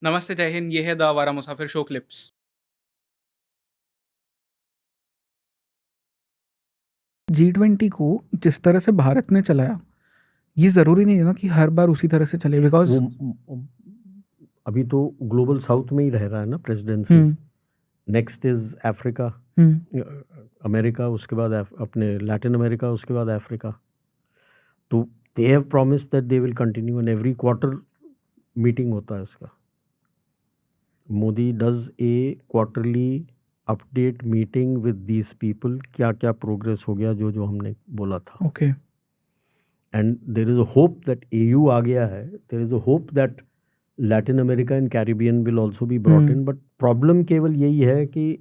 नमस्ते, जय हिंद। ये है द आवारा मुसाफिर शो क्लिप्स। G20 को जिस तरह से भारत ने चलाया, ये ज़रूरी नहीं है ना कि हर बार उसी तरह से चले, बिकॉज़ वो अभी तो ग्लोबल साउथ में ही रह रहा है ना presidency. Next is Africa, America, उसके बाद अपने लैटिन अमेरिका, उसके बाद अफ्रीका। तो they have promised that they will continue and every quarter meeting होता है इसका। Modi does a quarterly update meeting with these people, क्या क्या प्रोग्रेस हो गया, जो जो हमने बोला था। Okay, and there is a hope that AU आ गया है, there is a hope that Latin America and Caribbean will also be brought in. But problem केवल यही है कि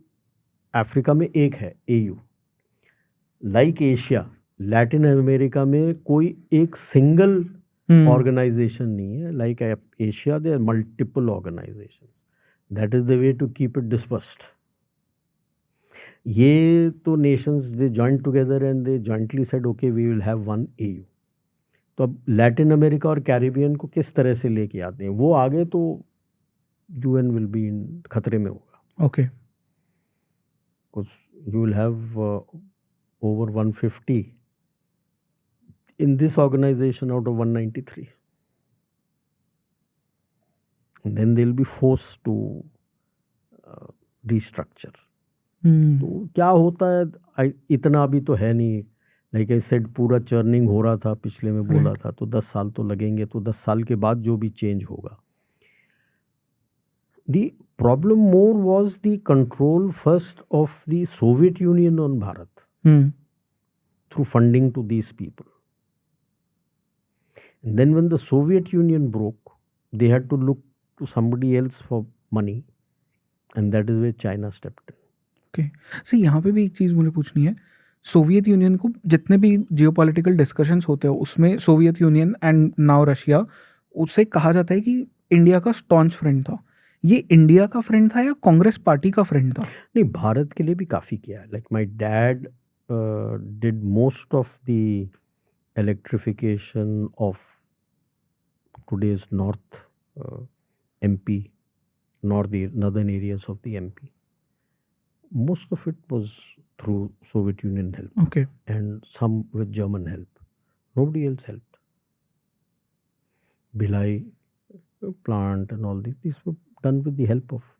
अफ्रीका में एक है AU, like Asia, Latin America में कोई एक सिंगल ऑर्गेनाइजेशन नहीं है। Like Asia there are multiple organizations, that is the way to keep it dispersed. ये तो nations they joint together and they jointly said okay we will have one AU। तो अब Latin America और Caribbean को किस तरह से लेके आते हैं, वो आगे तो UN विल बी इन खतरे में होगा। Okay, you will have over 150 in this organization out of 193, and then they'll be forced to restructure. तो क्या होता है इतना अभी तो है नहीं। लाइक आई सेड, पूरा चर्निंग हो रहा था, पिछले में बोला था, तो 10 साल तो लगेंगे। तो 10 साल के बाद जो भी चेंज होगा। The problem more was the control first of the Soviet Union on Bharat through funding to these people. And then when the Soviet Union broke, they had to look to somebody else for money, and that is where China stepped in. Okay. Sir, यहाँ पे भी एक चीज़ मुझे पूछनी है। Soviet union को जितने भी जियोपॉलिटिकल डिस्कशंस होते हैं, उसमें Soviet union and now Russia, उससे कहा जाता है कि इंडिया का स्टॉन्च फ्रेंड था। ये इंडिया का फ्रेंड था या कांग्रेस पार्टी का फ्रेंड था? नहीं, भारत के लिए भी काफ़ी किया है। Like my dad did most of the electrification of today's MP, northern areas of the MP. Most of it was through Soviet Union help. Okay. And some with German help. Nobody else helped. Bhilai plant and all these were done with the help of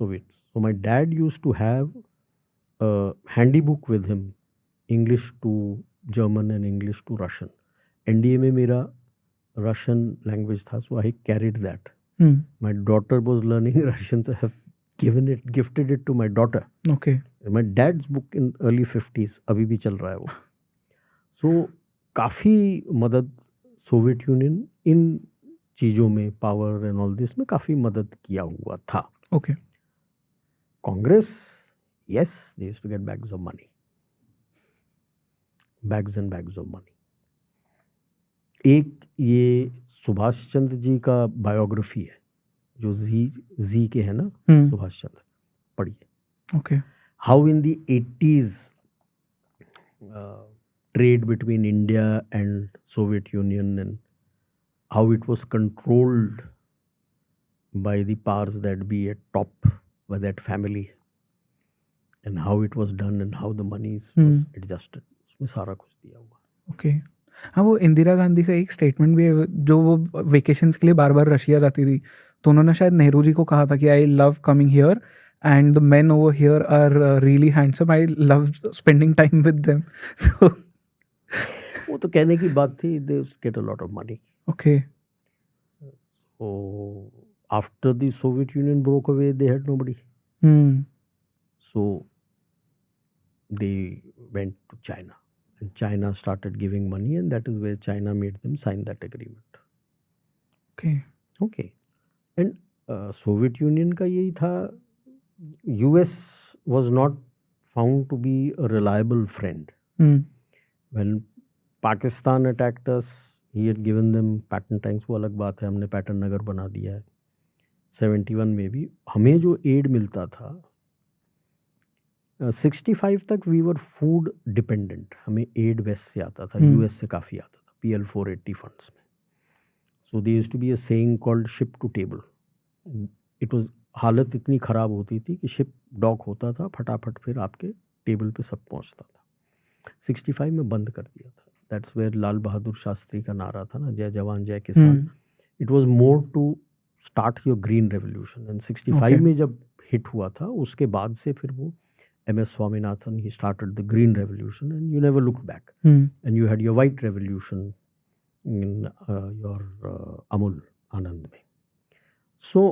Soviets. So my dad used to have a handy book with him, English to German and English to Russian. NDA में मेरा Russian language था, so I carried that. My daughter was learning Russian, so I have gifted it to my daughter. Okay. My dad's book in early 50s अभी भी चल रहा है वो. So काफ़ी मदद सोवियत यूनियन इन चीज़ों में, पावर एंड ऑल दिस में काफ़ी मदद किया हुआ था. Okay. Congress, yes, they used to get bags of money. Bags and bags of money. एक ये सुभाष चंद्र जी का बायोग्राफी है जो जी के है ना, सुभाष चंद्र, पढ़िए. Okay. How in the 80s trade between India and Soviet Union and how it was controlled by the powers that be at top, by that family, and how it was done and how the monies was adjusted. उसमें सारा कुछ दिया हुआ. Okay. हाँ, वो इंदिरा गांधी का एक statement भी है, जो वो वेकेशंस के लिए बार बार रशिया जाती थी, तो उन्होंने शायद नेहरू जी को कहा था कि I love coming here and the men over here are really handsome, I love spending time with them. So वो तो कहने की बात थी. They get a lot of money. Okay. So after the Soviet Union broke away, they had nobody. So they went to China. And China started giving money, and that is where China made them sign that agreement. Okay. And Soviet Union का यही था. US was not found to be a reliable friend. When Pakistan attacked us, he had given them Patton tanks. वो अलग बात है, हमने pattern नगर बना दिया है. 71 में भी हमें जो एड मिलता था, 65 तक वी वर फूड डिपेंडेंट. हमें एड वेस्ट से आता था, US से काफ़ी आता था, PL 480 फंड्स में. So they used to be a saying called ship to table. It was हालत इतनी ख़राब होती थी कि शिप डॉक होता था, फटाफट फिर आपके टेबल पे सब पहुंचता था। 65 में बंद कर दिया था। दैट्स वेयर लाल बहादुर शास्त्री का नारा था ना, जय जवान जय किसान। It was more to start your green revolution. And 65 में जब हिट हुआ था, उसके बाद से फिर वो MS Swaminathan, he started the green revolution and you never looked back. And you had your white revolution in your Amul Anand mein. So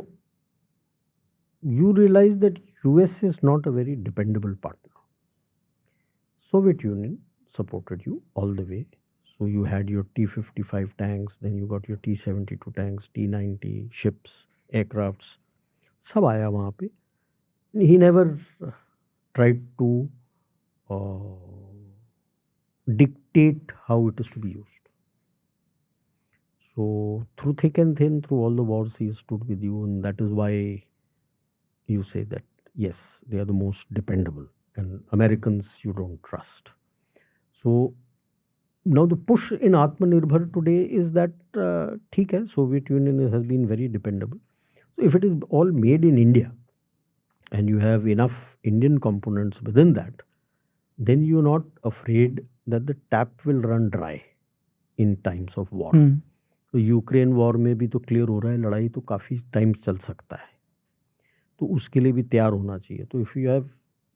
you realize that US is not a very dependable partner. Soviet Union supported you all the way. So you had your T-55 tanks, then you got your T-72 tanks, T-90 ships, aircrafts, सब आया वहाँ पे. He never tried to dictate how it is to be used. So through thick and thin, through all the wars, he stood with you, and that is why you say that yes, they are the most dependable, and Americans you don't trust. So now the push in Atmanirbhar today is that ठीक है, Soviet Union has been very dependable. So if it is all made in India, and you have enough Indian components within that, then you're not afraid that the tap will run dry in times of war. तो Ukraine war में भी तो clear हो रहा है, लड़ाई तो काफ़ी टाइम चल सकता है, तो उसके लिए भी तैयार होना चाहिए. तो इफ़ यू हैव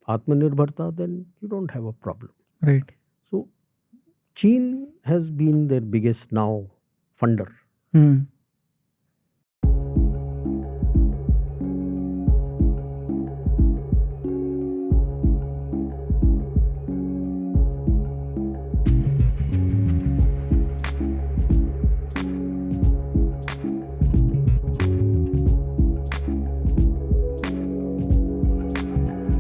आत्मनिर्भरता, then you don't have a problem. Right. So China has been there biggest now funder